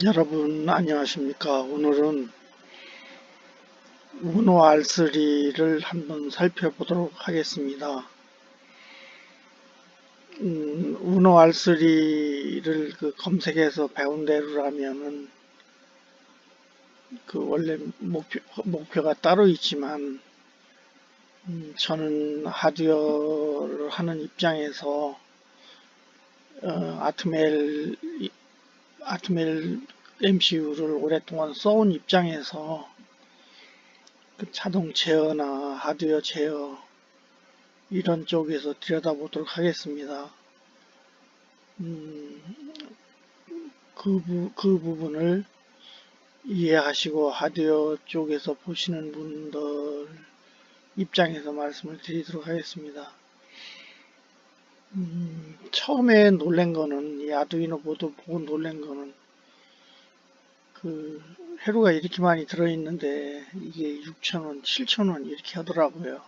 여러분 안녕하십니까? 오늘은 우노 R3를 한번 살펴보도록 하겠습니다. 우노 R3를 검색해서 배운 대로라면은 원래 목표가 따로 있지만 저는 하드웨어를 하는 입장에서 아트멜 MCU를 오랫동안 써온 입장에서 자동 제어나 하드웨어 제어 이런 쪽에서 들여다보도록 하겠습니다. 그 부분을 이해하시고 하드웨어 쪽에서 보시는 분들 입장에서 말씀을 드리도록 하겠습니다. 처음에 놀란 거는 이 아두이노 보드 보고 놀란 거는 회로가 이렇게 많이 들어있는데 이게 6,000원, 7,000원 이렇게 하더라고요.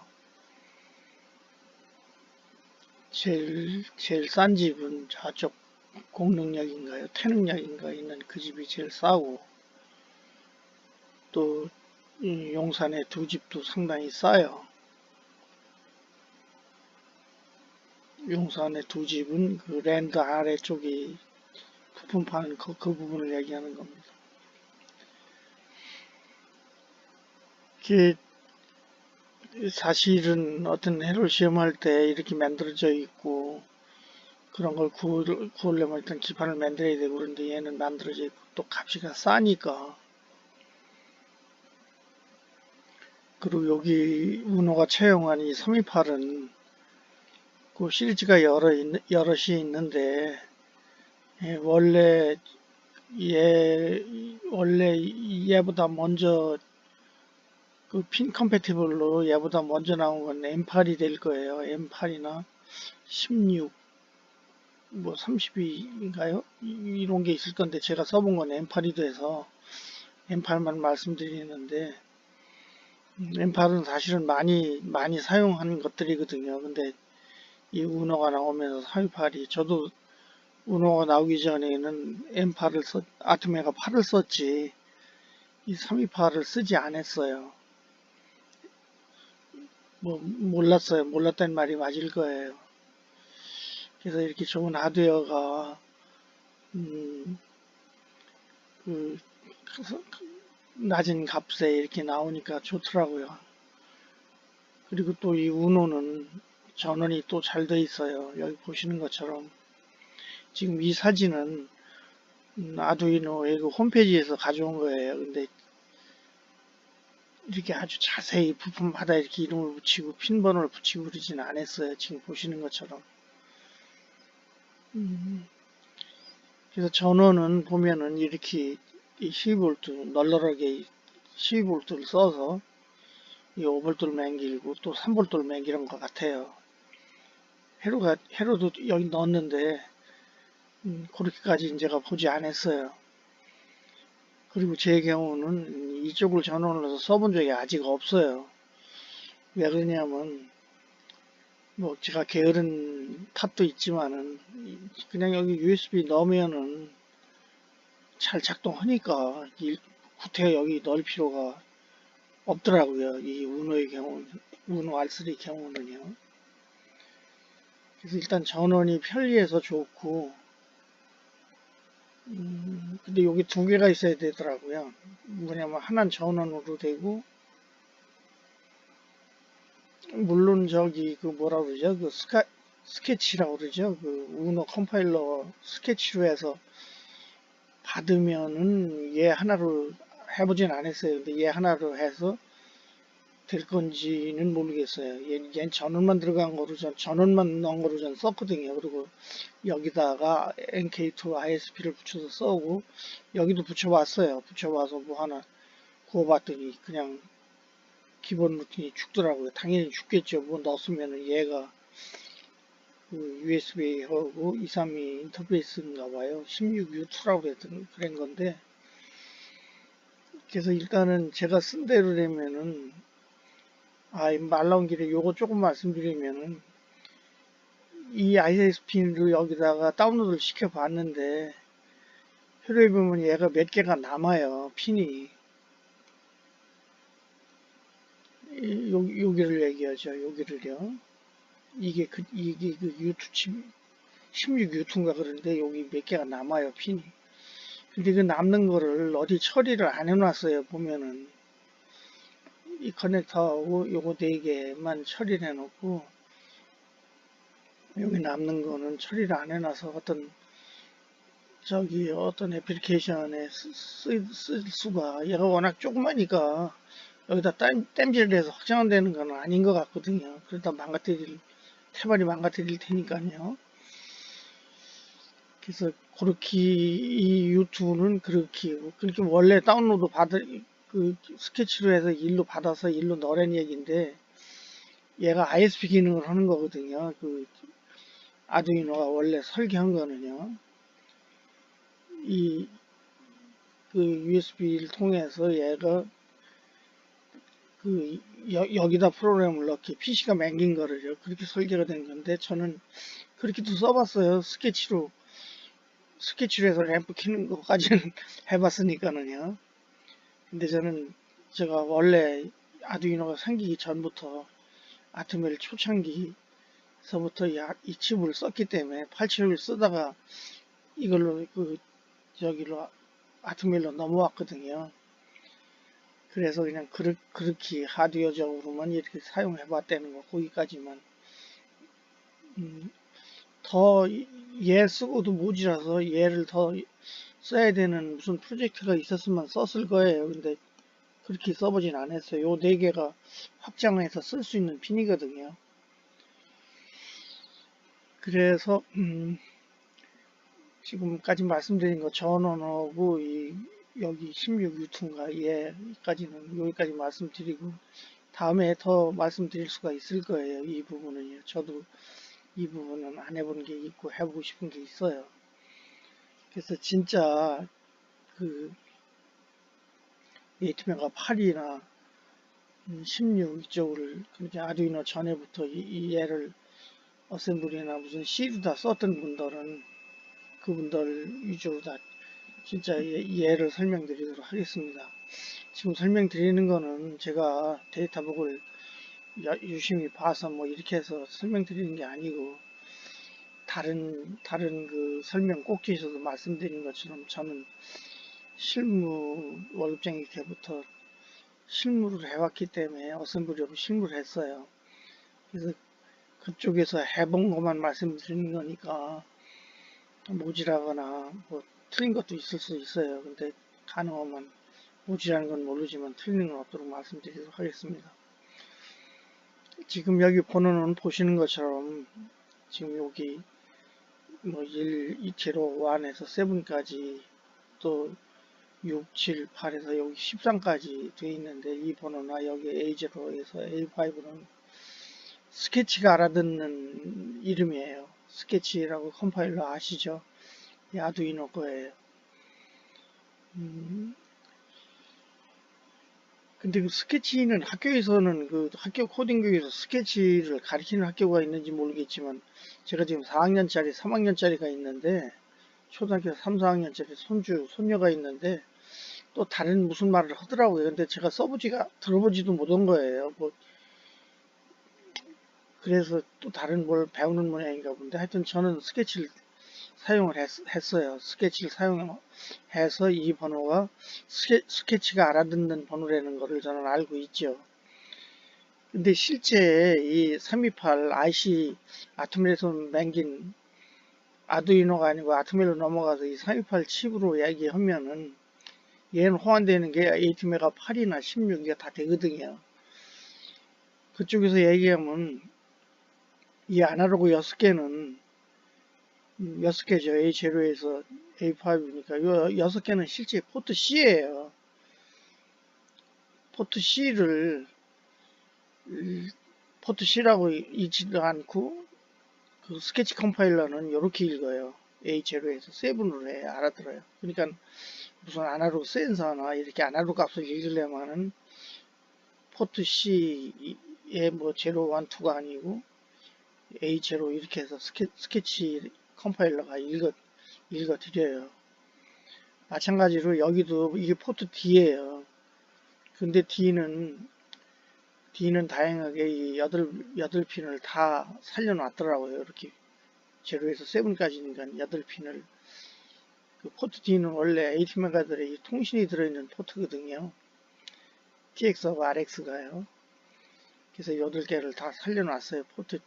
제일 싼 집은 저쪽 공능역인가요? 태능역인가 있는 그 집이 제일 싸고 또 용산의 두 집도 상당히 싸요. 용산의 두 집은 그 랜드 아래쪽이 부품 파는 그 부분을 얘기하는 겁니다. 이게 사실은 어떤 해를 시험할 때 이렇게 만들어져 있고 그런 걸 구하려면 일단 기판을 만들어야 되고 그런데 얘는 만들어져 있고 또 값이가 싸니까 그리고 여기 우노가 채용한 이 328은 그 시리즈가 여럿이 있는데 원래 얘보다 먼저 그 핀 컴패티블로 얘보다 먼저 나온 건 M8이 될 거예요. M8이나 16, 뭐 32인가요? 이런 게 있을 건데 제가 써본 건 M8이 돼서 M8만 말씀드리는데 M8은 사실은 많이 사용한 것들이거든요. 근데 이 우노가 나오면서 328이 저도 우노가 나오기 전에는 M8을 아트메가 8을 썼지 이 328을 쓰지 않았어요. 뭐 몰랐어요. 몰랐다는 말이 맞을 거예요. 그래서 이렇게 좋은 하드웨어가 음, 그 낮은 값에 이렇게 나오니까 좋더라고요. 그리고 또 이 우노는 전원이 또 잘 돼 있어요. 여기 보시는 것처럼 지금 이 사진은 아두이노의 그 홈페이지에서 가져온 거예요. 근데 이렇게 아주 자세히 부품마다 이렇게 이름을 붙이고 핀 번호를 붙이고 그러지는 않았어요. 지금 보시는 것처럼. 그래서 전원은 보면은 이렇게 12V 널널하게 12V를 써서 이 5V를 맹길고 또 3V를 맹기는 것 같아요. 회로도 여기 넣었는데 그렇게까지 제가 보지 않았어요. 그리고 제 경우는 이쪽을 전원을 해서 써본 적이 아직 없어요. 왜 그러냐면 뭐 제가 게으른 탓도 있지만은 그냥 여기 USB 넣으면은 잘 작동하니까 구태 여기 넣을 필요가 없더라고요. 이 우노의 경우, 우노 R3 경우는요. 그래서 일단 전원이 편리해서 좋고, 근데 여기 두 개가 있어야 되더라고요. 뭐냐면 하나는 전원으로 되고, 물론 저기 그 뭐라 그러죠? 스케치라고 그러죠? 그 우노 컴파일러 스케치로 해서 받으면은 얘 하나로 해보진 않았어요. 근데 얘 하나로 해서 될 건지는 모르겠어요. 얘는 전원만 들어간 거로 전원만 넣은 거로 전 썼거든요. 그리고 여기다가 NK2 ISP를 붙여서 써고 여기도 붙여봤어요. 붙여봐서 뭐 하나 구워봤더니 그냥 기본 루틴이 죽더라고요. 당연히 죽겠죠. 뭐 넣었으면은 얘가 그 USB하고 232 인터페이스인가 봐요. 16U2라고 그런 건데 그래서 일단은 제가 쓴 대로 되면은 말 나온 길에 요거 조금 말씀드리면은 이 ISP를 여기다가 다운로드를 시켜 봤는데 표로에 보면 얘가 몇 개가 남아요. 핀이. 여기를 얘기하죠. 여기를요. 이게 그 유투 칩, 16유투인가 그런데 여기 몇 개가 남아요. 핀이. 근데 그 남는 거를 어디 처리를 안 해놨어요. 보면은. 이 커넥터하고 요거 4개만 처리를 해놓고 여기 남는 거는 처리를 안 해놔서 어떤 애플리케이션에 쓸 수가 얘가 워낙 조그마니까 여기다 땜질을 해서 확장되는 건 아닌 것 같거든요. 그러다 태반이 망가뜨릴 테니까요. 그래서 그렇게 이 유튜브는 그렇게 원래 다운로드 그 스케치로 해서 일로 받아서 일로 넣으라는 얘기인데 얘가 ISP 기능을 하는 거거든요. 그 아두이노가 원래 설계한 거는요. 그 USB를 통해서 얘가 여기다 프로그램을 넣기 PC가 맹긴 거를요. 그렇게 설계가 된 건데 저는 그렇게도 써봤어요. 스케치로 해서 램프 키는 것까지는 해봤으니까는요. 근데 제가 원래 아두이노가 생기기 전부터 아트멜 초창기서부터 이 칩을 썼기 때문에 87을 쓰다가 이걸로 저기로 아트멜로 넘어왔거든요. 그래서 그냥 그렇게 하드웨어적으로만 이렇게 사용해 봤다는 거 거기까지만. 더 얘 쓰고도 모자라서 얘를 더 써야 되는 무슨 프로젝트가 있었으면 썼을 거예요. 근데 그렇게 써보진 않았어요. 요 4개가 확장해서 쓸 수 있는 핀이거든요. 그래서 지금까지 말씀드린 거 전원하고 여기 16유튜인가 얘까지는 여기까지 말씀드리고 다음에 더 말씀드릴 수가 있을 거예요. 이 부분은요. 저도 이 부분은 안 해본 게 있고 해보고 싶은 게 있어요. 그래서 진짜 그 에이트메가 8이나 16 이쪽을 그렇게 아두이노 전에부터 얘를 어셈블리나 무슨 C로다 썼던 분들은 그분들 위주로 다 진짜 얘를 설명드리도록 하겠습니다. 지금 설명드리는 거는 제가 데이터북을 유심히 봐서 뭐 이렇게 해서 설명드리는 게 아니고 다른 그 설명 꼭지에서도 말씀드린 것처럼 저는 실무 월급쟁이 때부터 실무를 해왔기 때문에 어셈블리로 실무를 했어요. 그래서 그쪽에서 해본 것만 말씀드리는 거니까 모질하거나 뭐 틀린 것도 있을 수 있어요. 근데 가능하면 모질하는 건 모르지만 틀리는 건 없도록 말씀드리도록 하겠습니다. 지금 여기 번호는 보시는 것처럼 지금 여기 뭐 1, 2, 1에서 7까지 또 6, 7, 8에서 여기 13까지 되어 있는데 이 번호나 여기 A0에서 A5는 스케치가 알아듣는 이름이에요. 스케치라고 컴파일러 아시죠? 아두이노 거예요. 근데 그 스케치는 학교에서는 학교 코딩 교육에서 스케치를 가르치는 학교가 있는지 모르겠지만 제가 지금 4학년짜리, 3학년짜리가 있는데 초등학교 3, 4학년짜리 손녀가 있는데 또 다른 무슨 말을 하더라고요. 근데 제가 들어보지도 못한 거예요. 그래서 또 다른 뭘 배우는 모양인가 본데 하여튼 저는 스케치를 사용을 했어요. 스케치를 사용해서 이 번호가 스케치가 알아듣는 번호라는 것을 저는 알고 있죠. 근데 실제 이 328 IC 아토멜에서 맹긴 아두이노가 아니고 아토멜로 넘어가서 이 328 칩으로 얘기하면은 얘는 호환되는 게 AT메가 8이나 16이가 다 되거든요. 그쪽에서 얘기하면 이 아날로그 6개는 6개죠. A0에서 A5니까 요 6개는 실제 포트 C예요. 포트 C라고 읽지도 않고 그 스케치 컴파일러는 이렇게 읽어요. A0에서 7으로 해 알아들어요. 그러니까 무슨 아날로그 센서나 이렇게 아날로그 값을 읽으려면은 포트 C에 뭐 0, 1, 2가 아니고 A0 이렇게 해서 스케치 컴파일러가 읽어드려요. 마찬가지로 여기도 이게 포트 D예요. 근데 D는 다행하게 이 8핀을 다 살려놨더라고요. 이렇게 제로에서 7까지니까 8핀을. 그 포트 D는 원래 AT메가들의 통신이 들어있는 포트거든요. TX하고 RX가요. 그래서 8개를 다 살려놨어요. 포트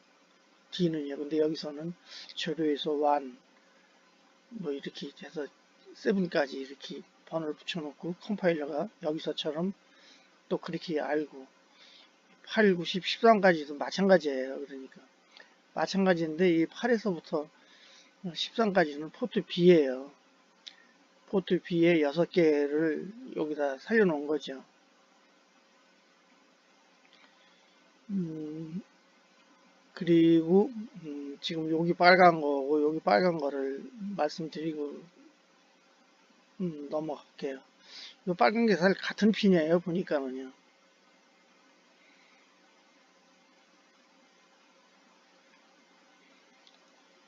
D는요. 근데 여기서는 제로에서 1, 뭐 이렇게 해서 7까지 이렇게 번호를 붙여놓고 컴파일러가 여기서처럼 또 그렇게 알고 8, 9, 10, 13까지도 마찬가지예요. 그러니까 마찬가지인데 이 8에서부터 13까지는 포트 B예요. 포트 B에 6개를 여기다 살려놓은 거죠. 그리고 지금 여기 빨간 거고 여기 빨간 거를 말씀드리고 넘어갈게요. 이 빨간 게 사실 같은 핀이에요. 보니까는요.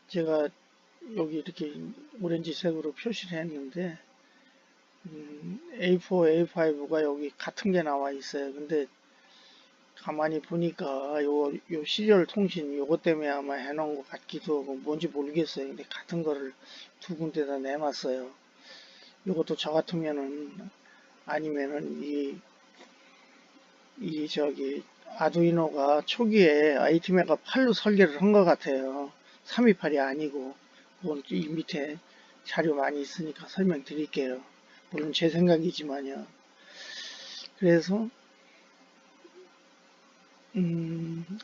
제가 여기 이렇게 오렌지색으로 표시를 했는데 A4, A5가 여기 같은 게 나와 있어요. 근데 가만히 보니까 요 시리얼 통신 요것 때문에 아마 해놓은 것 같기도 하고 뭔지 모르겠어요. 근데 같은 거를 두 군데다 내놨어요. 요것도 저 같으면은 아니면은 이 저기 아두이노가 초기에 AT메가 8로 설계를 한 것 같아요. 328이 아니고 그건 이 밑에 자료 많이 있으니까 설명드릴게요. 물론 제 생각이지만요. 그래서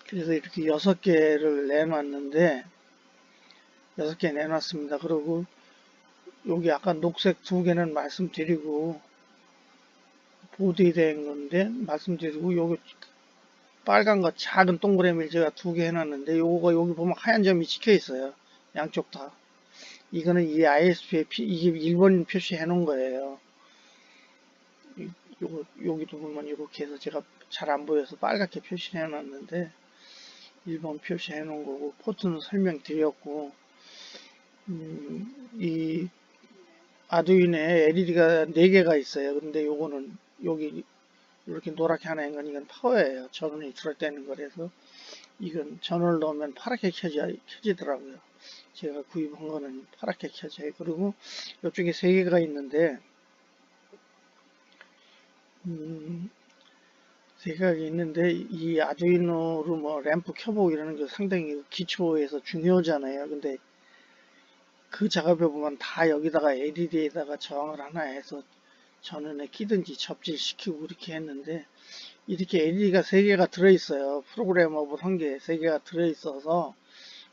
그래서 이렇게 6개를 내놨는데 6개 내놨습니다. 그리고 여기 아까 녹색 2개는 말씀드리고 보드에 대한 건데 말씀드리고 여기 빨간 거 작은 동그라미를 제가 2개 해놨는데 요거 여기 보면 하얀 점이 찍혀 있어요. 양쪽 다. 이거는 이 ISP에 이게 1번 표시해 놓은 거예요. 요거 여기도 보면 이렇게 해서 제가 잘 안 보여서 빨갛게 표시해 놨는데 1번 표시해 놓은 거고 포트는 설명드렸고 이 아두이노에 LED가 4개가 있어요. 근데 요거는 여기 이렇게 노랗게 하나 있는 건 이건 파워예요. 전원이 들어있다는 거라서 이건 전원을 넣으면 파랗게 켜지더라고요. 제가 구입한 거는 파랗게 켜져요. 그리고 이쪽에 3개가 있는데 3개가 있는데 이 아두이노로 뭐 램프 켜보고 이러는 게 상당히 기초에서 중요하잖아요. 근데 그 작업해 보면 다 여기다가 LED에다가 저항을 하나 해서 전원에 끼든지 접질시키고 그렇게 했는데 이렇게 LED가 3개가 들어있어요. 프로그래머블 한 개, 3개가 들어있어서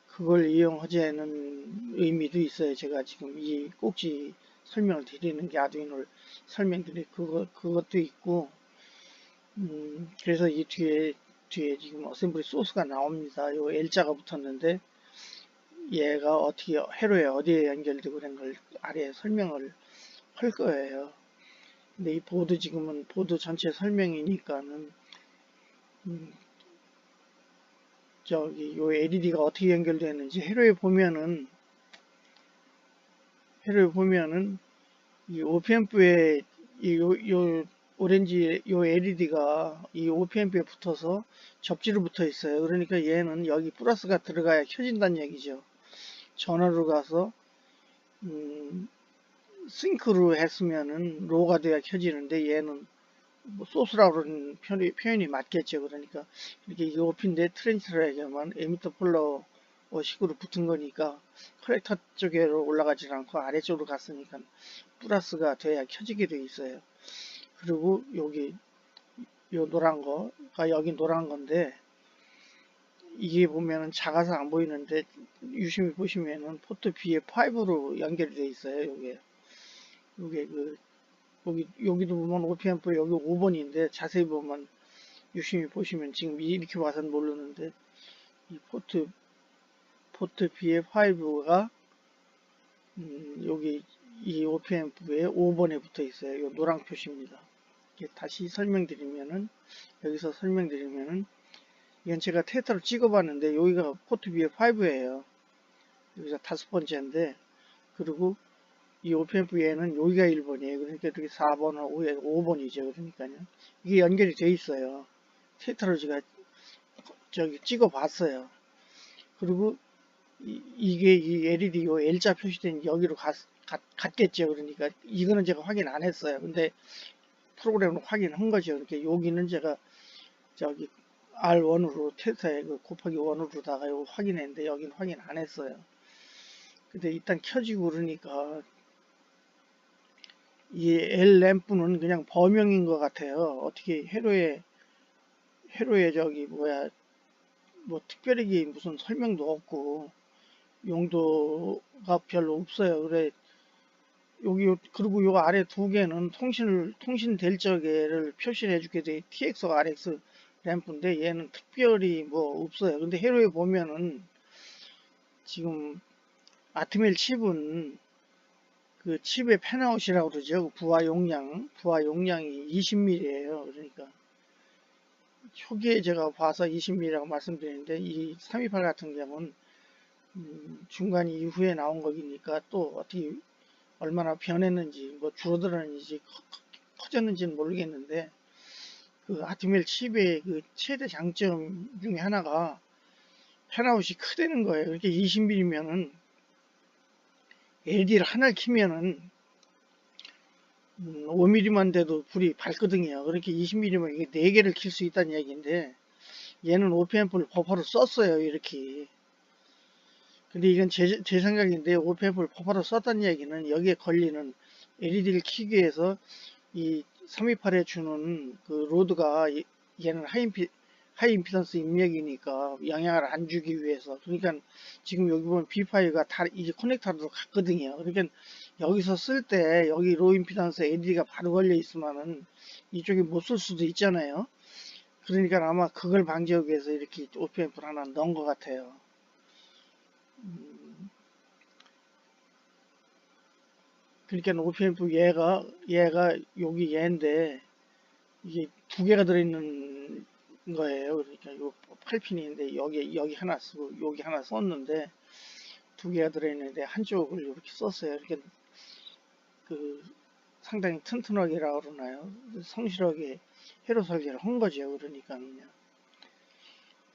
그걸 이용하자는 의미도 있어요. 제가 지금 이 꼭지 설명을 드리는 게 아두이노를 그것도 있고 그래서 이 뒤에 지금 어셈블리 소스가 나옵니다. 요 L자가 붙었는데 얘가 어떻게 회로에 어디에 연결되고 그런 걸 아래에 설명을 할 거예요. 근데 이 보드 지금은 보드 전체 설명이니까는 저기 요 LED가 어떻게 연결되는지 회로에 보면은 이 OPMP에 요 오렌지 요 LED가 이 OPMP에 붙어서 접지로 붙어 있어요. 그러니까 얘는 여기 플러스가 들어가야 켜진다는 얘기죠. 전원으로 가서 싱크로 했으면은 로가 돼야 켜지는데 얘는 뭐 소스라고 그러는 표현이 맞겠죠. 그러니까 이렇게 이 오핀데 트랜스라에게만 에미터 폴러 식으로 붙은 거니까 커렉터 쪽으로 올라가지 않고 아래쪽으로 갔으니까 플러스가 돼야 켜지게 돼 있어요. 그리고 여기 요 노란 거가 여기 노란 건데 이게 보면은 작아서 안 보이는데 유심히 보시면은 포트 B에 5로 연결이 돼 있어요. 요게 여기도 보면 OPM4 여기 5번인데 자세히 보면 유심히 보시면 지금 이렇게 봐서는 모르는데 이 포트 BF5가 여기 이 OPM4에 5번에 붙어 있어요. 이 노랑 표시입니다. 다시 설명드리면은 여기서 설명드리면은 이건 제가 테이터로 찍어봤는데 여기가 포트 BF5예요. 여기서 5번째인데 그리고 이 OPF에는 여기가 1번이에요. 그러니까 이렇게 4번, 5번이죠. 그러니까요. 이게 연결이 돼 있어요. 테이터로 제가 저기 찍어 봤어요. 그리고 이게 이 LED 요 L자 표시된 여기로 갔겠죠. 그러니까 이거는 제가 확인 안 했어요. 근데 프로그램으로 확인한 거죠. 이렇게 여기는 제가 저기 R1으로 테스트에 곱하기 1으로다가 이거 확인했는데 여기는 확인 안 했어요. 근데 일단 켜지고 그러니까 이 L 램프는 그냥 범용인 것 같아요. 어떻게 회로에 저기 뭐야 뭐 특별히 무슨 설명도 없고 용도가 별로 없어요. 그래 여기 그리고 요 아래 두 개는 통신 될 적에를 표시를 해주게 돼 TX와 RX 램프인데 얘는 특별히 뭐 없어요. 근데 회로에 보면은 지금 아트밀 칩은 그 칩의 팬아웃이라고 그러죠. 부하 용량이 20mm예요. 그러니까 초기에 제가 봐서 20mm라고 말씀드렸는데 이 328 같은 경우는 중간 이후에 나온 거니까 또 어떻게 얼마나 변했는지 뭐 줄어들었는지 커졌는지는 모르겠는데 그 아트밀 칩의 그 최대 장점 중에 하나가 팬아웃이 크다는 거예요. 이렇게 20mm면은 LED를 하나를 키면은 5mm만 돼도 불이 밝거든요. 그렇게 20mm면 이게 4개를 킬 수 있다는 얘기인데 얘는 OPMP를 버퍼로 썼어요. 이렇게. 근데 이건 제 생각인데 OPMP를 버퍼로 썼다는 얘기는 여기에 걸리는 LED를 키기 위해서 이 328에 주는 그 로드가 얘는 하이 임피던스 입력이니까 영향을 안 주기 위해서. 그러니까 지금 여기 보면 B5가 다 이게 커넥터로 갔거든요. 그러니까 여기서 쓸 때 여기 로 임피던스 LED가 바로 걸려 있으면은 이쪽에 못 쓸 수도 있잖아요. 그러니까 아마 그걸 방지하기 위해서 이렇게 OPMP를 하나 넣은 것 같아요. 그러니까 OPMP 얘가 여기 얘인데 이게 두 개가 들어있는 거예요. 그러니까 요 8핀인데 여기 하나 쓰고 여기 하나 썼는데 두 개가 들어있는데 한쪽을 이렇게 썼어요. 이렇게 그 상당히 튼튼하게라고 그러나요? 성실하게 회로 설계를 한 거죠. 그러니까는요.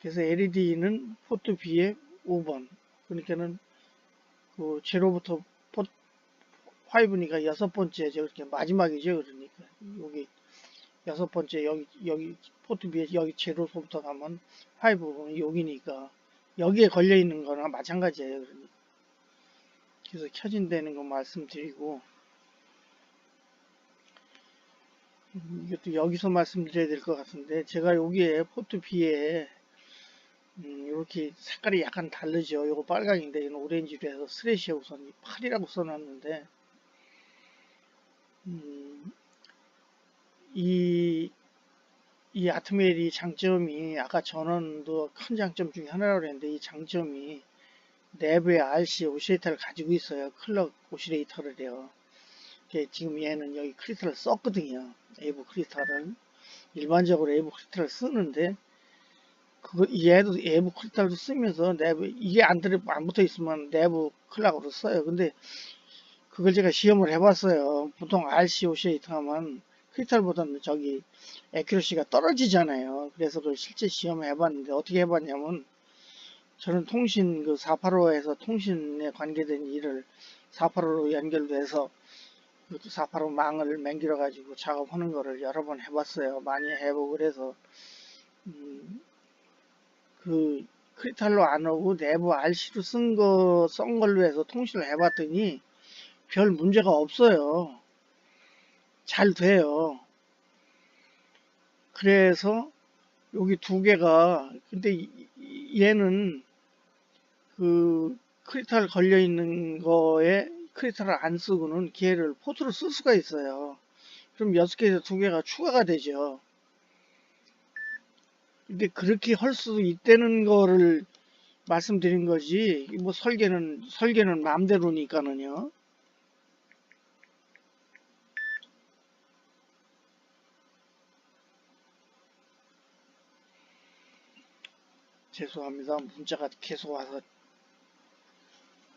그래서 LED는 포트 B에 5번. 그러니까는 그 제로부터 포트 5니까 여섯 번째죠. 이렇게 마지막이죠. 그러니까 여기 여섯 번째 여기 포트 B에 여기 제로부터 가면 5는 여기니까 여기에 걸려 있는 거나 마찬가지예요. 그러니까. 그래서 켜진다는 거 말씀드리고 이것도 여기서 말씀드려야 될 것 같은데 제가 여기에 포트 B에 이렇게 색깔이 약간 다르죠. 이거 빨강인데 이건 오렌지로 해서 스레시에 우선 8이라고 써놨는데 음, 이, 이 아트멜이 장점이 아까 전원도 큰 장점 중에 하나라고 그랬는데 이 장점이 내부에 RC 오시레이터를 가지고 있어요. 클럭 오시레이터를요. 지금 얘는 여기 크리스탈을 썼거든요. 에이브 크리스탈을 일반적으로 에이브 크리스탈을 쓰는데 얘도 내부 크리스탈도 쓰면서 내부 이게 안 붙어 있으면 내부 클락으로 써요. 근데 그걸 제가 시험을 해봤어요. 보통 RC 오시레이터 하면 크리스탈보다는 저기 에큐러시가 떨어지잖아요. 그래서 그걸 실제 시험을 해봤는데 어떻게 해봤냐면 저는 통신 그 485에서 통신에 관계된 일을 485로 연결돼서 그 485 망을 맹길어 가지고 작업하는 거를 여러 번 해봤어요. 많이 해보고 그래서 그 크리스탈로 안 오고 내부 RC로 쓴 걸로 해서 통신을 해봤더니 별 문제가 없어요. 잘 돼요. 그래서 여기 두 개가 근데 얘는 그 크리스탈 걸려 있는 거에 크리스탈을 안 쓰고는 걔를 포트로 쓸 수가 있어요. 그럼 6개에서 2개가 추가가 되죠. 근데 그렇게 할 수 있다는 거를 말씀드린 거지. 뭐 설계는 마음대로니까는요. 죄송합니다. 문자가 계속 와서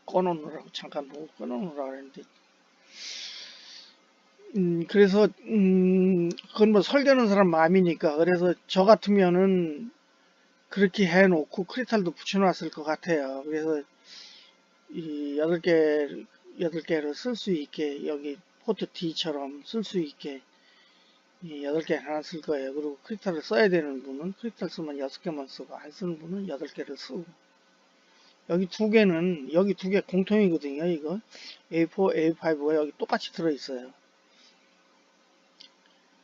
꺼놓느라고 잠깐 보고 꺼놓느라고 했는데 그래서 그건 뭐 설계하는 사람 마음이니까. 그래서 저 같으면은 그렇게 해놓고 크리탈도 붙여놨을 것 같아요. 그래서 이 8개를 쓸 수 있게 여기 포트 D처럼 쓸 수 있게 이 8개 해놨을 거예요. 그리고 크리탈을 써야 되는 분은 크리탈 쓰면 6개만 쓰고 안 쓰는 분은 8개를 쓰고 여기 두 개 공통이거든요. 이거 A4, A5가 여기 똑같이 들어있어요.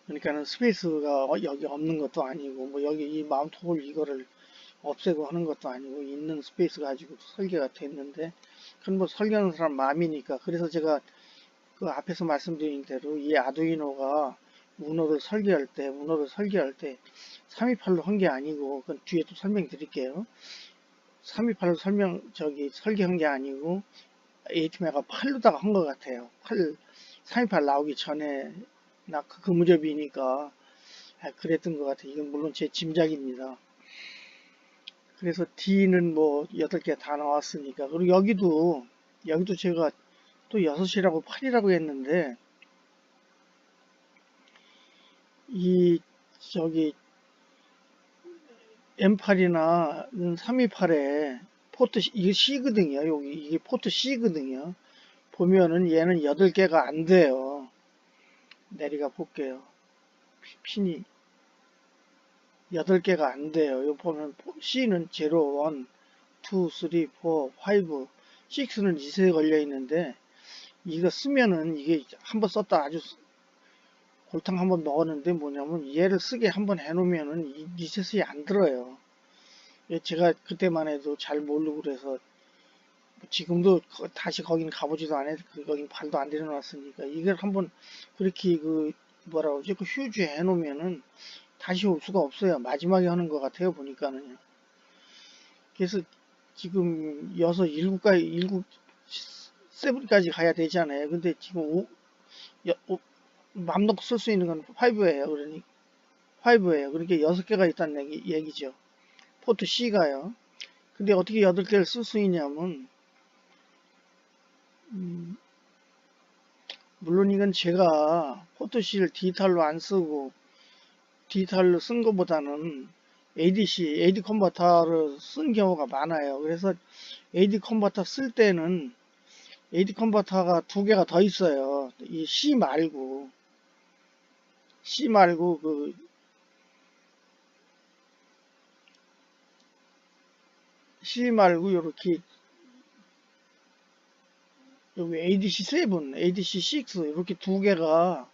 그러니까는 스페이스가 여기 없는 것도 아니고 뭐 여기 이 마운트 홀 이거를 없애고 하는 것도 아니고 있는 스페이스 가지고 설계가 됐는데 그건 뭐 설계하는 사람 마음이니까. 그래서 제가 그 앞에서 말씀드린 대로 이 아두이노가 문어를 설계할 때 328로 한 게 아니고 그건 뒤에 또 설명드릴게요. 328로 설계한 게 아니고 ATM가 8로다가 한 것 같아요. 328 나오기 전에 나 그 무렵이니까 그랬던 것 같아요. 이건 물론 제 짐작입니다. 그래서 D는 뭐 8개 다 나왔으니까. 그리고 여기도 제가 또 6이라고 8이라고 했는데 이 저기 M8이나 328에 포트 이게 C거든요. 여기 이게 포트 C거든요. 보면은 얘는 8개가 안 돼요. 내리가 볼게요. 핀이 8개가 안 돼요. 여기 보면 C는 0, 1, 2, 3, 4, 5, 6는 리셋에 걸려 있는데 이거 쓰면은 이게 한번 썼다 아주 골탕 한번 먹었는데 뭐냐면 얘를 쓰게 한번 해놓으면은 이 리셋이 안 들어요. 제가 그때만 해도 잘 모르고 그래서 지금도 다시 거긴 가보지도 않아서 거긴 발도 안 들여놨으니까 이걸 한번 그렇게 그 뭐라 그러지 그 휴지 해놓으면은 다시 올 수가 없어요. 마지막에 하는 것 같아요 보니까는요. 그래서 지금 7까지 가야 되잖아요. 근데 지금 맘 놓고 쓸 수 있는 건 5예요. 그러니까 6개가 있다는 얘기죠. 포트 C가요. 근데 어떻게 8개를 쓸 수 있냐면 물론 이건 제가 포트 C를 디지털로 안 쓰고 디지털로 쓴 것보다는 AD 컨버터를 쓴 경우가 많아요. 그래서 AD 컨버터 쓸 때는 AD 컨버터가 2개가 더 있어요. 이 C 말고 그 C 말고 요렇게 여기 ADC7, ADC6 이렇게 2개가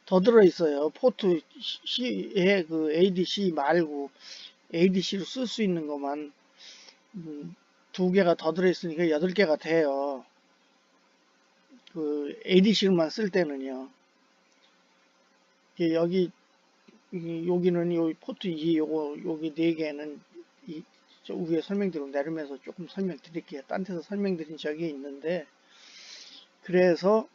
더 들어있어요. 포트 C에 그 ADC 말고 ADC로 쓸 수 있는 것만 2개가 더 들어있으니까 8개가 돼요. 그 ADC로만 쓸 때는요. 여기는 요 포트 2 여기 4개는 저 위에 설명대로 내리면서 조금 설명드릴게요. 딴 데서 설명드린 적이 있는데 그래서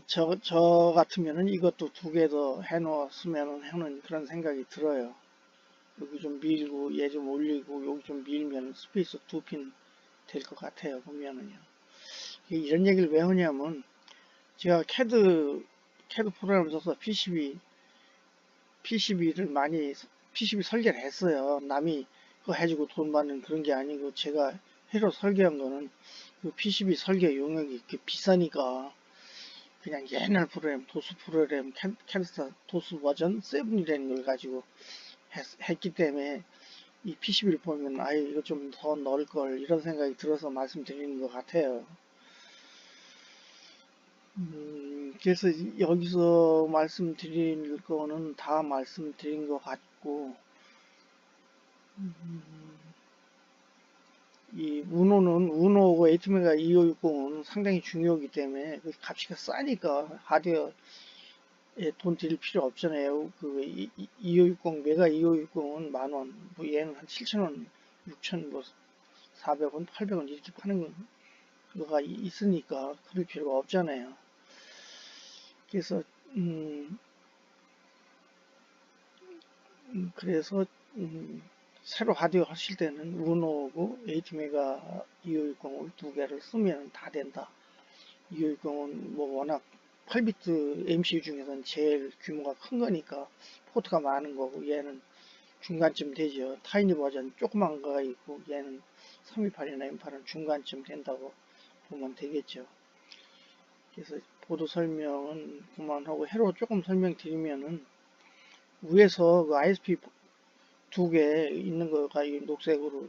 저 같으면은 이것도 2개 더 해놓았으면 하는 그런 생각이 들어요. 여기 좀 밀고 얘 좀 올리고 여기 좀 밀면 스페이스 2핀 될 것 같아요. 보면은요. 이런 얘기를 왜 하냐면 제가 CAD 프로그램을 써서 PCB를 많이 PCB 설계를 했어요. 남이 그거 해주고 돈 받는 그런 게 아니고 제가 새로 설계한 거는 그 PCB 설계 용역이 이렇게 비싸니까 그냥 옛날 프로그램 도스 프로그램 캐드스타 도스 버전 7이라는 걸 가지고 했기 때문에 이 PCB를 보면 아예 이거 좀 더 넣을 걸 이런 생각이 들어서 말씀드리는 것 같아요. 그래서 여기서 말씀드릴 거는 다 말씀드린 것 같고 이 우노하고 에이트메가 2560은 상당히 중요하기 때문에 그 값이 싸니까 하드웨어에 돈 들일 필요 없잖아요. 그 2560 메가 2560은 만원, 뭐 얘는 한 7,000원, 6,000, 뭐 400원, 800원 이렇게 파는 거가 있으니까 그럴 필요가 없잖아요. 그래서 그래서 새로 하드웨어 하실 때는 우노하고 8메가 2560을 두 개를 쓰면 다 된다. 2560은 뭐 워낙 8비트 MCU 중에서는 제일 규모가 큰 거니까 포트가 많은 거고, 얘는 중간쯤 되죠. 타이니 버전 조그만 거가 있고, 얘는 328이나 M8은 중간쯤 된다고 보면 되겠죠. 그래서 보드 설명은 그만하고 해로 조금 설명드리면은, 위에서 그 ISP 두 개 있는 거가 이 녹색으로,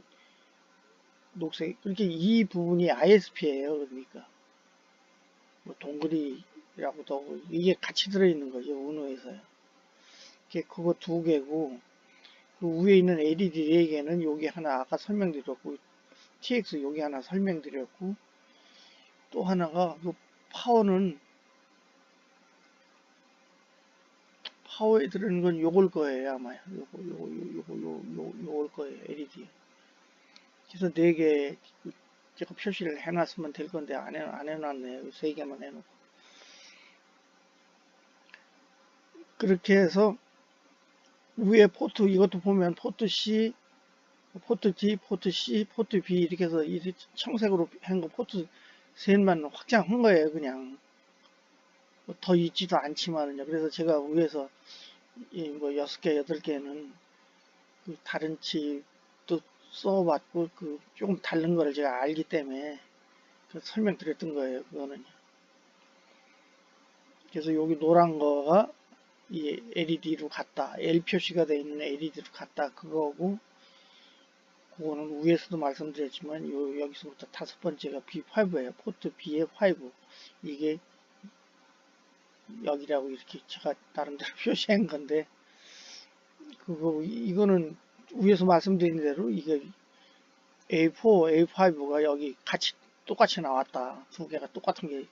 녹색, 그렇게 이 부분이 ISP예요. 그러니까 뭐 동그리라고도 하고, 이게 같이 들어있는 거죠. 우노에서요. 그거 두 개고, 그 위에 있는 LED 4개는 여기 하나 아까 설명드렸고, TX 여기 하나 설명드렸고, 또 하나가 그 파워는, 파워에 들어있는 건 요걸 거예요. 아마 요걸 거예요. LED. 그래서 4개 제가 표시를 해놨으면 될 건데 안 해놨네요. 3개만 해놓고. 그렇게 해서 위에 포트, 이것도 보면 포트 C, 포트 D, 포트 C, 포트 B 이렇게 해서 이 청색으로 한 거 포트 셋만 확장한 거예요. 그냥 뭐더 있지도 않지만은요. 그래서 제가 위에서 뭐 6개, 8개는 그 다른 칩도 써봤고 그 조금 다른 거를 제가 알기 때문에 그 설명드렸던 거예요. 그거는. 그래서 여기 노란 거가 이 LED로 갔다. L 표시가 되어 있는 LED로 갔다. 그거고, 그거는 위에서도 말씀드렸지만 여기서부터 다섯 번째가 B5예요. 포트 B의 5. 이게 여기라고 이렇게 제가 나름대로 표시한 건데, 이거는 위에서 말씀드린 대로 이게 A4, A5가 여기 똑같이 나왔다. 두 개가 똑같은 게.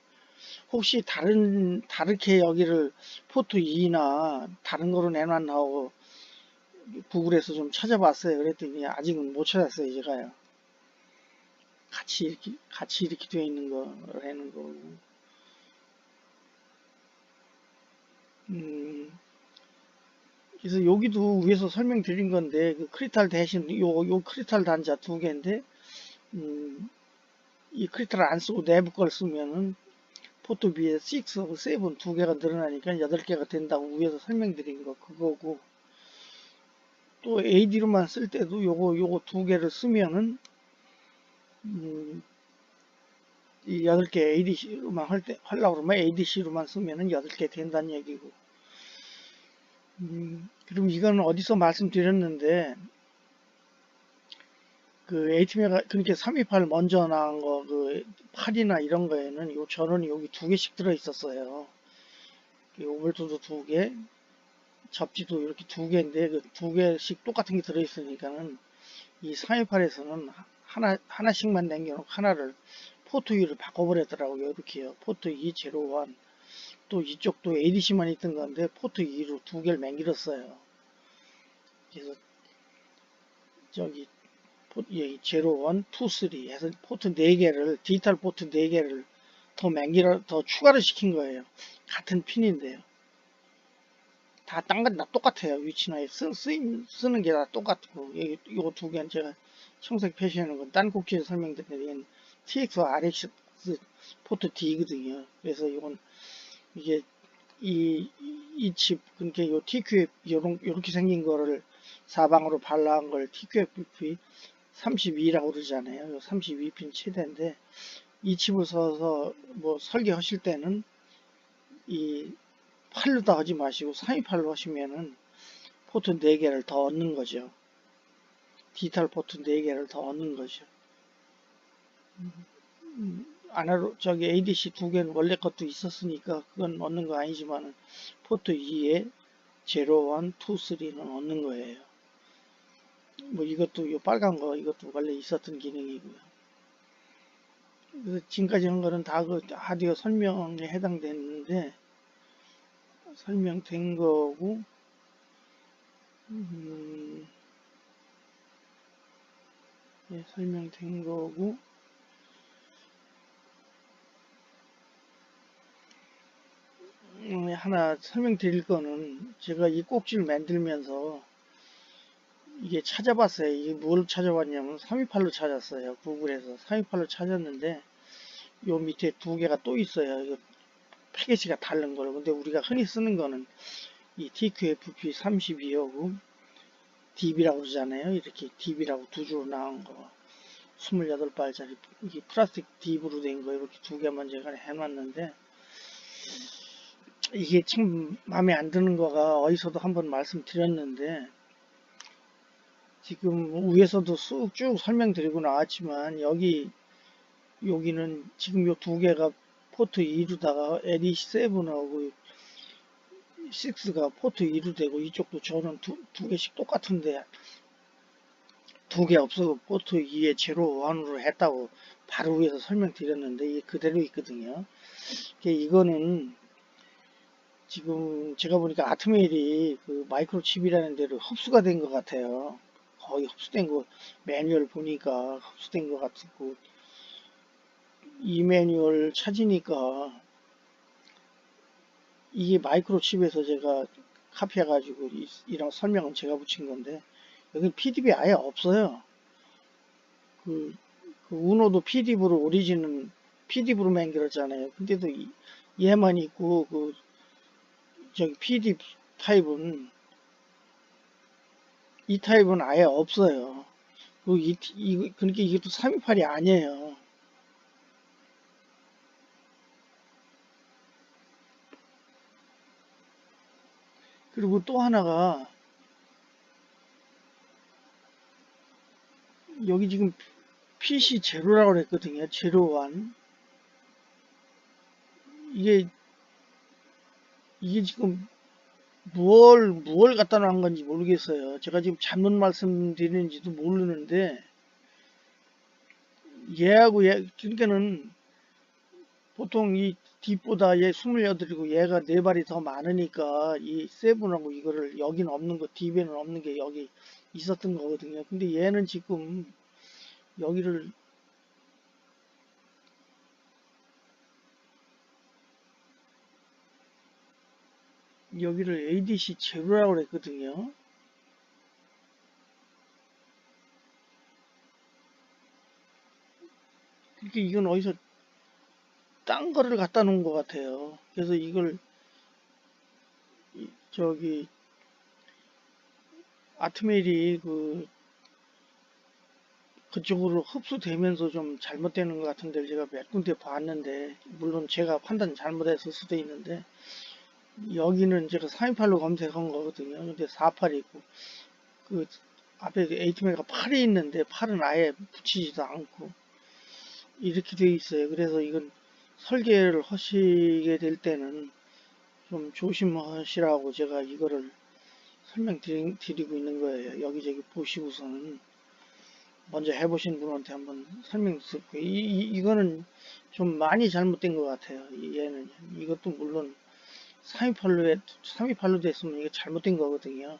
혹시 다르게 여기를 포트 2나 다른 거로 내놨나 하고 구글에서 좀 찾아봤어요. 그랬더니 아직은 못 찾았어요. 제가요. 같이 이렇게 되어 있는 거를 하는 거고. 그래서 여기도 위에서 설명드린 건데, 그 크리스탈 대신, 요 크리스탈 단자 두 개인데, 이 크리스탈을 안 쓰고 내부 걸 쓰면은, 포트 B에 6하고 7 두 개가 늘어나니까 8개가 된다고 위에서 설명드린 거 그거고, 또 AD로만 쓸 때도 요거 두 개를 쓰면은, 이 8개 ADC로만 하려고 그러면 ADC로만 쓰면은 8개 된다는 얘기고. 그리고 이거는 어디서 말씀드렸는데, 그 ATM가 그렇게 328 먼저 나온 거, 그 8이나 이런 거에는 요 전원이 여기 두 개씩 들어 있었어요. 오버도도 두 개, 접지도 이렇게 두 개인데, 그 두 개씩 똑같은 게 들어 있으니까는 이 328에서는 하나씩만 남겨놓고 하나를 포트 2를 바꿔버렸더라고요. 이렇게요. 포트 2 제로원. 또 이쪽도 ADC만 있던 건데 포트 2로 두 개를 맹길었어요. 그래서 저기 제로원, 투, 쓰리 해서 포트 4개를 디지털 포트 4개를 더 추가를 시킨 거예요. 같은 핀인데요. 다 딴 건 다 똑같아요. 위치나 쓰는 게 다 똑같고, 이거 두 개는 제가 청색 표시하는 건 딴 곡지에서 설명드린 TX와 RX 포트 D거든요. 그래서 이게 이 칩, 그러니까 요 TQF 요렇게 생긴 거를 사방으로 발라한 걸 TQFP 32라고 그러잖아요. 요 32핀 최대인데 이 칩을 써서 뭐 설계하실 때는 이 8로다 하지 마시고 328로 하시면은 포트 4개를 더 얻는 거죠. 디지털 포트 4개를 더 얻는 거죠. 저기 ADC 두 개는 원래 것도 있었으니까 그건 얻는 거 아니지만 포트 2에 0, 1, 2, 3는 얻는 거예요. 뭐 이것도 이 빨간 거 이것도 원래 있었던 기능이고요. 그래서 지금까지 한 거는 다 그 하드웨어 설명에 해당되는데 설명된 거고, 예, 설명된 거고, 하나 설명드릴 거는 제가 이 꼭지를 만들면서 이게 찾아봤어요. 이게 뭘 찾아봤냐면 328로 찾았어요. 구글에서 328로 찾았는데 요 밑에 두 개가 또 있어요. 이거 패키지가 다른 거로. 근데 우리가 흔히 쓰는 거는 이 TQFP32하고 DB라고 그러잖아요. 이렇게 DB라고 두 줄로 나온 거. 28발짜리 이게 플라스틱 딥으로 된 거 이렇게 두 개만 제가 해놨는데 이게 참 마음에 안 드는 거가 어디서도 한번 말씀드렸는데 지금 위에서도 쭉 설명드리고 나왔지만 여기는 지금 요 두 개가 포트 2루다가 LE7하고 6가 포트 2루 되고 이쪽도 저는 두 개씩 똑같은데 두 개 없어서 포트 2에 제로 1으로 했다고 바로 위에서 설명드렸는데 이게 그대로 있거든요. 이거는 지금 제가 보니까 아트메일이 그 마이크로칩이라는 데로 흡수가 된 것 같아요. 거의 흡수된 거 매뉴얼 보니까 흡수된 것 같고 이 매뉴얼 찾으니까 이게 마이크로칩에서 제가 카피해가지고 이런 설명은 제가 붙인 건데 여기 PDB 아예 없어요. 그 우노도 PDB로 오리진은 PDB로 만들었잖아요. 근데도 얘만 있고 저기 PD 타입은 이 타입은 아예 없어요. 그러니까 이것도 328이 아니에요. 그리고 또 하나가 여기 지금 PC 제로라고 그랬거든요. 제로완. 이게 지금 무얼 갖다 놓은 건지 모르겠어요. 제가 지금 잘못 말씀드리는지도 모르는데 얘하고 그러니까는 보통 이 뒷보다 얘 28이고 얘가 4발이 더 많으니까 이 세븐하고 이거를 여기는 없는 거 딥에는 없는 게 여기 있었던 거거든요. 근데 얘는 지금 여기를 ADC 제로라고 그랬거든요. 그러니까 이건 어디서 딴 거를 갖다 놓은 것 같아요. 그래서 이걸 저기 아트메일이 그쪽으로 흡수되면서 좀 잘못되는 것 같은데 제가 몇 군데 봤는데 물론 제가 판단 잘못했을 수도 있는데 여기는 제가 428로 검색한 거거든요. 근데 48이 있고 그 앞에 에이트메가 8이 있는데 8은 아예 붙이지도 않고 이렇게 되어 있어요. 그래서 이건 설계를 하시게 될 때는 좀 조심하시라고 제가 이거를 설명드리고 있는 거예요. 여기저기 보시고서는 먼저 해보신 분한테 한번 설명드렸고 이거는 좀 많이 잘못된 것 같아요. 얘는 이것도 물론 328로 됐으면 이게 잘못된 거거든요.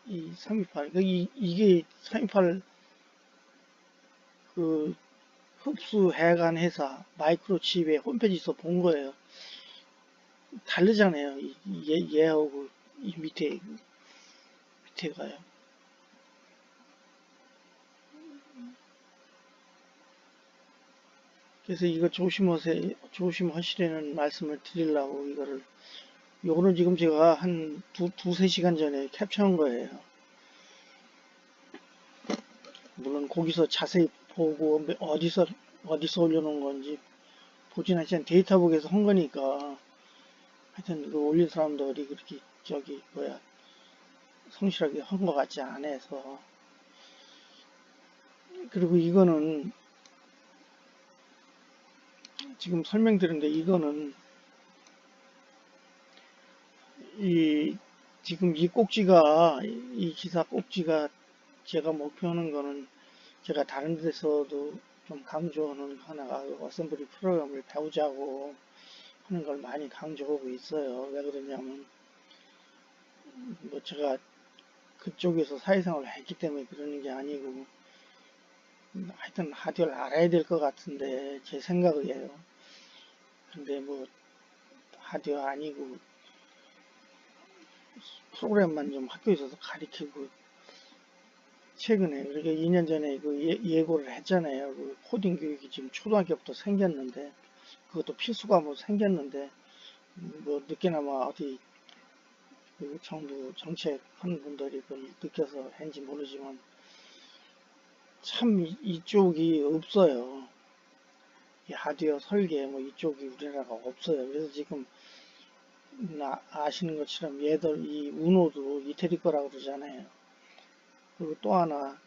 이 328, 이게 328 그 흡수해간 회사 마이크로칩의 홈페이지에서 본 거예요. 다르잖아요. 얘하고 이 밑에가요. 그래서 이거 조심하시라는 말씀을 드리려고 요거는 지금 제가 한 두세 시간 전에 캡처한 거예요. 물론 거기서 자세히 보고 어디서 올려놓은 건지 보진 않지만 데이터북에서 한 거니까 하여튼 그 올린 사람들이 그렇게 성실하게 한 것 같지 않아서. 그리고 이거는 지금 설명드린데 이거는 지금 이 꼭지가 이 기사 꼭지가 제가 목표하는 거는 제가 다른 데서도 좀 강조하는 하나가 어셈블리 프로그램을 배우자고 하는 걸 많이 강조하고 있어요. 왜 그러냐면 뭐 제가 그쪽에서 사회생활을 했기 때문에 그러는 게 아니고 하여튼 하드웨어를 알아야 될 것 같은데 제 생각이에요. 근데 뭐 하드웨어 아니고 프로그램만 좀 학교에서도 가르치고, 최근에, 그러니까 2년 전에 그 예고를 했잖아요. 그 코딩 교육이 지금 초등학교부터 생겼는데, 그것도 필수 과목 생겼는데, 뭐, 늦게나마 어디, 그 정부 정책하는 분들이 그걸 느껴서 했는지 모르지만, 참 이쪽이 없어요. 이 하드웨어 설계 뭐 이쪽이 우리나라가 없어요. 그래서 지금 아시는 것처럼 얘들 이 우노도 이태리 거라고 그러잖아요. 그리고 또 하나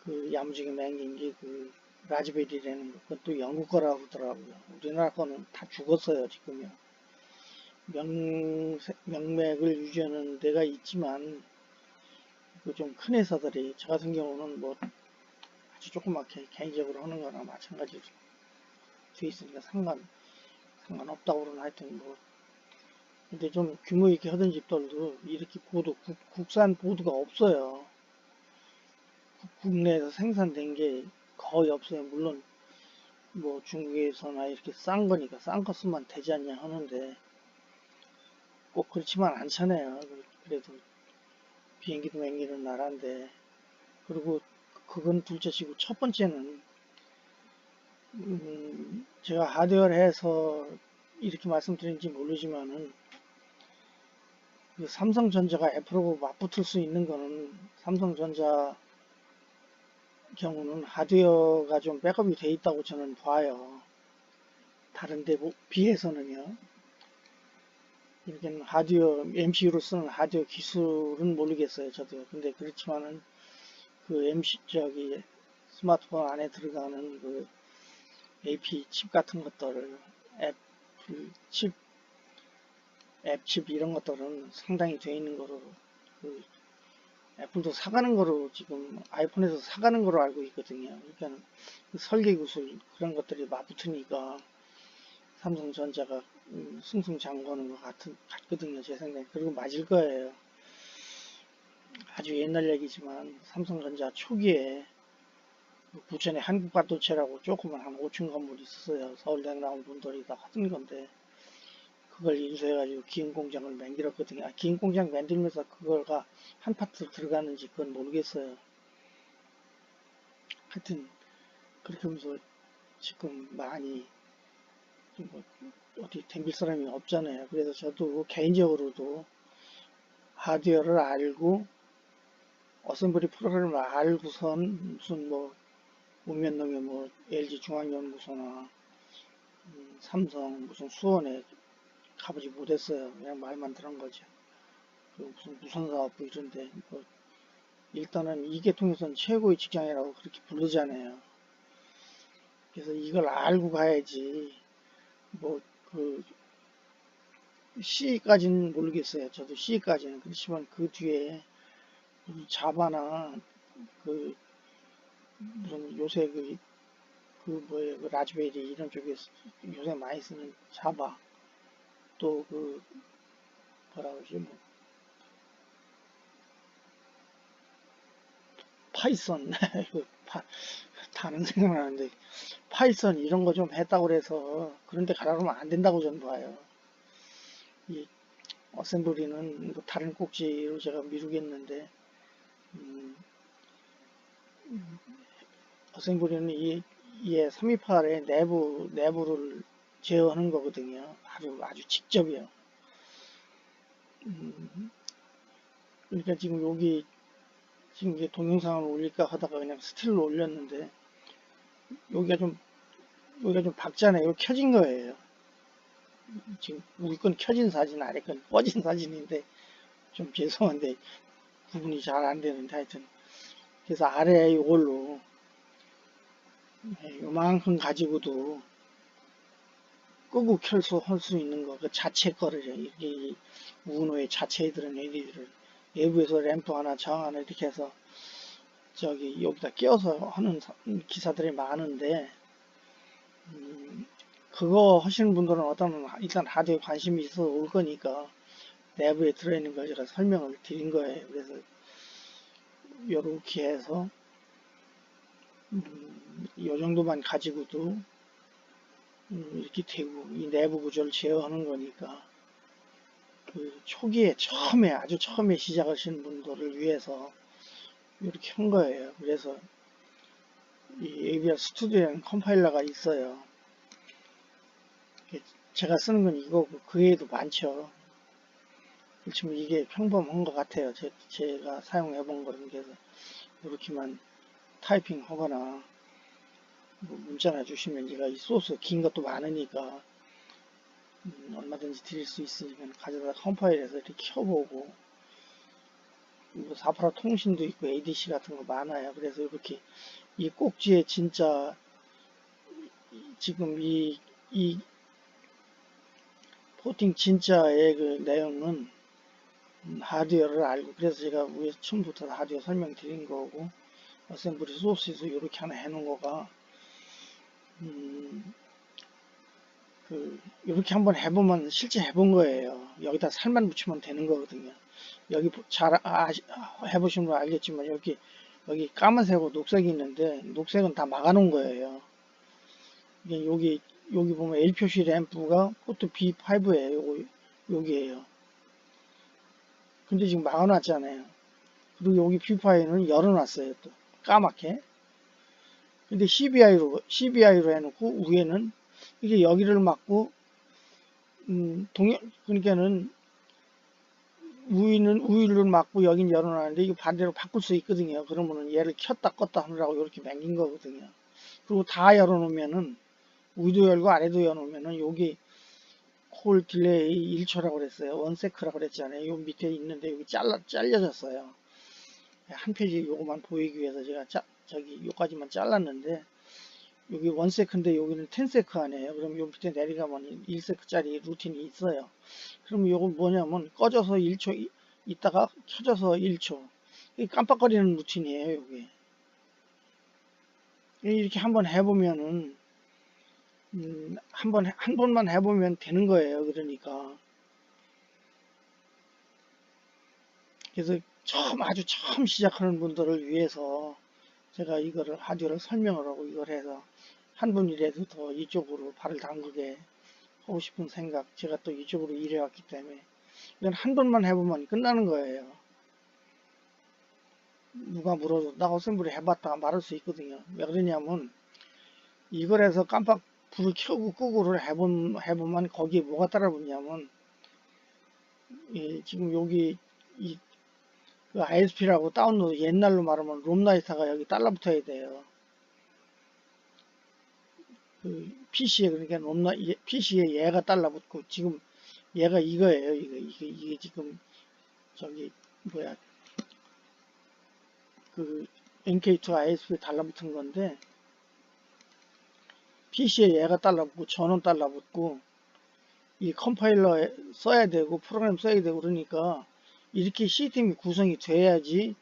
그 야무지게 맹긴 게 그 라즈베리라는 거, 그것도 영국 거라고 그러더라고요. 우리나라 거는 다 죽었어요, 지금요. 명맥을 유지하는 데가 있지만 그 좀 큰 회사들이 저 같은 경우는 뭐 아주 조그맣게 개인적으로 하는 거나 마찬가지로 돼 있으니까 상관없다고 그러나 하여튼 뭐 근데 좀 규모 있게 하던 집들도 이렇게 국산 보드가 없어요. 국내에서 생산된 게 거의 없어요. 물론 뭐 중국에서나 이렇게 싼 거니까 싼 거 쓰면 되지 않냐 하는데 꼭 그렇지만 않잖아요. 그래도 비행기도 맹기는 나라인데 그리고 그건 둘째치고 첫 번째는 제가 하드웨어를 해서 이렇게 말씀드린지 모르지만은 그 삼성전자가 애플하고 맞붙을 수 있는 거는 삼성전자 경우는 하드웨어가 좀 백업이 돼 있다고 저는 봐요. 다른 데 비해서는요. 이렇게 하드웨어, MCU로 쓰는 하드웨어 기술은 모르겠어요, 저도. 근데 그렇지만은 그 스마트폰 안에 들어가는 그 AP 칩 같은 것들을 애플 칩, 앱칩 이런 것들은 상당히 돼 있는 거로 그 애플도 사가는 거로 지금 아이폰에서 사가는 거로 알고 있거든요. 그러니까 그 설계 기술 그런 것들이 맞붙으니까 삼성전자가 승승장구하는 것 같거든요. 제 생각에. 그리고 맞을 거예요. 아주 옛날 얘기지만 삼성전자 초기에 부천에 한국반도체라고 조그만 한 5층 건물이 있었어요. 서울대학 나온 분들이 다 하던 건데 그걸 인수해가지고 기흥 공장을 만들었거든요. 기흥 공장 만들면서 그걸가 한 파트 들어가는지 그건 모르겠어요. 하여튼 그렇게 하면서 지금 많이 뭐 어디 댕길 사람이 없잖아요. 그래서 저도 개인적으로도 하드웨어를 알고 어셈블리 프로그램을 알고선 무슨 뭐 읍면동에 뭐 LG 중앙연구소나 삼성 무슨 수원에 가보지 못했어요. 그냥 말만 들은 거죠. 그 무슨 무선사업부 이런데 뭐 일단은 이 계통에서는 최고의 직장이라고 그렇게 부르잖아요. 그래서 이걸 알고 가야지 뭐 그 C까지는 모르겠어요. 저도 C까지는 그렇지만 그 뒤에 자바나 그 무슨 요새 그 뭐예요 그 라즈베리 이런 쪽에 요새 많이 쓰는 자바 또 그 뭐라 그러지 뭐 파이썬 다른 생각나는데 파이썬 이런 거 좀 했다고 그래서 그런데 가라 그러면 안 된다고 저는 봐요. 이 어셈블리는 뭐 다른 꼭지로 제가 미루겠는데 어셈블리는 이 328의 내부를 제어하는 거거든요. 아주 직접이요. 그러니까 지금 여기 지금 이제 동영상을 올릴까 하다가 그냥 스틸로 올렸는데 여기가 좀 밝잖아요. 여기 켜진 거예요. 지금 우리 건 켜진 사진, 아래 건 꺼진 사진인데 좀 죄송한데 구분이 잘 안 되는데 하여튼 그래서 아래 이걸로 요만큼 가지고도 끄고 켤 할 수 있는 거, 그 자체 거를 이렇게 우노의 자체에 들은 LED를 외부에서 램프 하나 정 하나 이렇게 해서 저기 여기다 끼워서 하는 기사들이 많은데 그거 하시는 분들은 일단 하드에 관심이 있어서 올 거니까 내부에 들어있는 걸 제가 설명을 드린 거예요. 그래서 요렇게 해서 요 정도만 가지고도 이렇게 되고 이 내부 구조를 제어하는 거니까 그 초기에 처음에 아주 처음에 시작하시는 분들을 위해서 이렇게 한 거예요. 그래서 이 ABR 스튜디오라는 컴파일러가 있어요. 제가 쓰는 건 이거고 그 외에도 많죠. 지금 이게 평범한 것 같아요. 제가 사용해 본 거는. 그래서 이렇게만 타이핑 하거나 뭐 문자나 주시면 제가 이 소스 긴 것도 많으니까 얼마든지 드릴 수 있으니까 가져다 컴파일해서 이렇게 켜보고, 뭐 488 통신도 있고 ADC 같은 거 많아요. 그래서 이렇게 이 꼭지에 진짜 지금 이 포팅 진짜의 그 내용은 하드웨어를 알고, 그래서 제가 위에 처음부터 하드웨어 설명드린 거고, 어셈블리 소스에서 이렇게 하나 해놓은 거가 이렇게 한번 해보면 실제 해본 거예요. 여기다 살만 붙이면 되는 거거든요. 여기 잘 해보신 분 알겠지만 여기 까만색하고 녹색이 있는데 녹색은 다 막아놓은 거예요. 이게 여기 보면 L 표시 램프가 포트 B5예요. 여기에요. 근데 지금 막아놨잖아요. 그리고 여기 B5는 열어놨어요. 또 까맣게. 근데 CBI로 해놓고 위에는 이게 여기를 막고 그러니까는 우위를 막고 여긴 열어놨는데 이거 반대로 바꿀 수 있거든요. 그러면은 얘를 켰다 껐다 하느라고 이렇게 맹긴 거거든요. 그리고 다 열어놓으면은 위도 열고 아래도 열어놓으면은 여기 콜 딜레이 1초라고 그랬어요. 원세크라고 그랬잖아요. 요 밑에 있는데 여기 잘려졌어요. 한 페이지 요거만 보이기 위해서 제가 요까지만 잘랐는데 여기 1세크인데 여기는 10세크 안에요. 그럼 요 밑에 내려가면 1세크짜리 루틴이 있어요. 그럼 요건 뭐냐면 꺼져서 1초 있다가 켜져서 1초. 깜빡거리는 루틴이에요, 요게. 이렇게 한번 해보면은 한 번만 해보면 되는 거예요. 그러니까 그래서 아주 처음 시작하는 분들을 위해서 제가 이거를 하드웨어를 설명을 하고 이걸 해서 한 분이라도 더 이쪽으로 발을 담그게 하고 싶은 생각, 제가 또 이쪽으로 일해왔기 때문에 이건 한 번만 해보면 끝나는 거예요. 누가 물어도 나 어셈블리 해봤다 말할 수 있거든요. 왜 그러냐면 이걸 해서 깜빡 불을 켜고 끄고를 해보면 거기에 뭐가 따라붙냐면 지금 여기 그 ISP라고 다운로드, 옛날로 말하면 롬라이터가 여기 달라붙어야 돼요. 그 PC에, 그러니까 PC에 얘가 달라붙고, 지금 얘가 이거예요. 이게 지금 저기 뭐야, 그 NK2 ISP에 달라붙은 건데, PC에 얘가 달라붙고 전원 달라붙고 이 컴파일러 써야 되고 프로그램 써야 되고, 그러니까 이렇게 시스템이 구성이 돼야지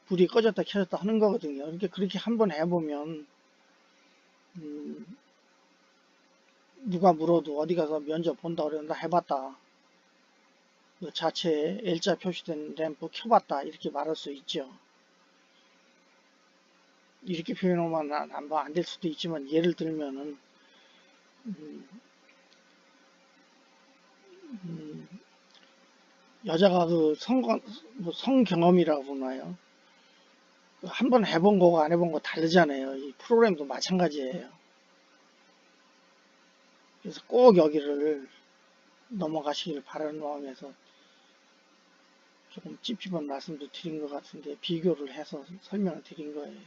불이 꺼졌다 켜졌다 하는 거거든요. 그러니까 그렇게 한번 해보면 누가 물어도 어디 가서 면접 본다 그러는데 해봤다, 그 자체에 L자 표시된 램프 켜봤다 이렇게 말할 수 있죠. 이렇게 표현하면 안 될 수도 있지만, 예를 들면은 여자가 그 성경험이라고 하나요? 한번 해본 거고 안 해본 거 다르잖아요. 이 프로그램도 마찬가지예요. 그래서 꼭 여기를 넘어가시길 바라는 마음에서 조금 찝찝한 말씀도 드린 것 같은데 비교를 해서 설명을 드린 거예요.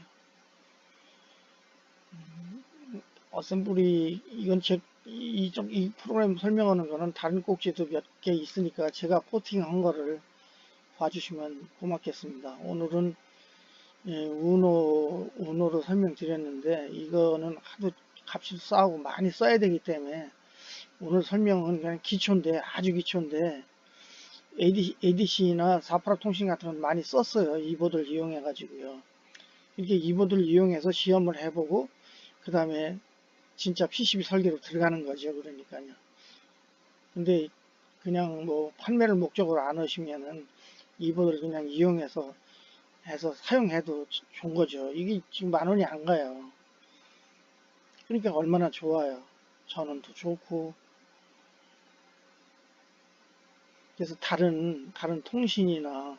어셈블리, 이건 이 프로그램 설명하는 거는 다른 꼭지도 몇 개 있으니까 제가 포팅한 거를 봐주시면 고맙겠습니다. 오늘은 우노로 설명드렸는데 이거는 하도 값이 싸고 많이 써야 되기 때문에 오늘 설명은 그냥 기초인데, 아주 기초인데 ADC나 488 통신 같은 건 많이 썼어요. 이 보드를 이용해 가지고요. 이렇게 이 보드를 이용해서 시험을 해보고 그 다음에 진짜 PCB 설계로 들어가는 거죠. 그러니까요. 근데 그냥 뭐 판매를 목적으로 안 하시면은 이 보드를 그냥 이용해서 사용해도 좋은 거죠. 이게 지금 10,000원이 안 가요. 그러니까 얼마나 좋아요. 전원도 좋고. 그래서 다른 통신이나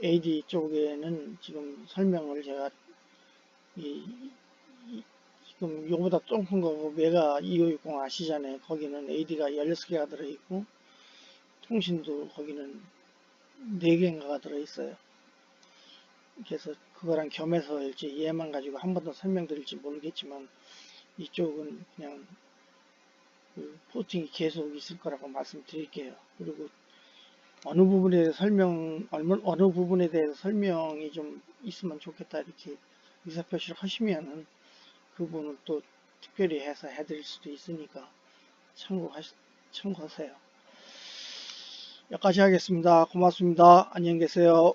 AD 쪽에는 지금 설명을 제가 이, 지금 요거보다 조금 거 메가 2560 아시잖아요. 거기는 AD가 16개가 들어있고 통신도 거기는 4개인가가 들어있어요. 그래서 그거랑 겸해서 이제 얘만 가지고 한 번 더 설명드릴지 모르겠지만 이쪽은 그냥 그 포팅이 계속 있을 거라고 말씀드릴게요. 그리고 어느 부분에 대해서 설명이 좀 있으면 좋겠다 이렇게 의사표시를 하시면은 그 부분을 또 특별히 해서 해드릴 수도 있으니까 참고하세요. 여기까지 하겠습니다. 고맙습니다. 안녕히 계세요.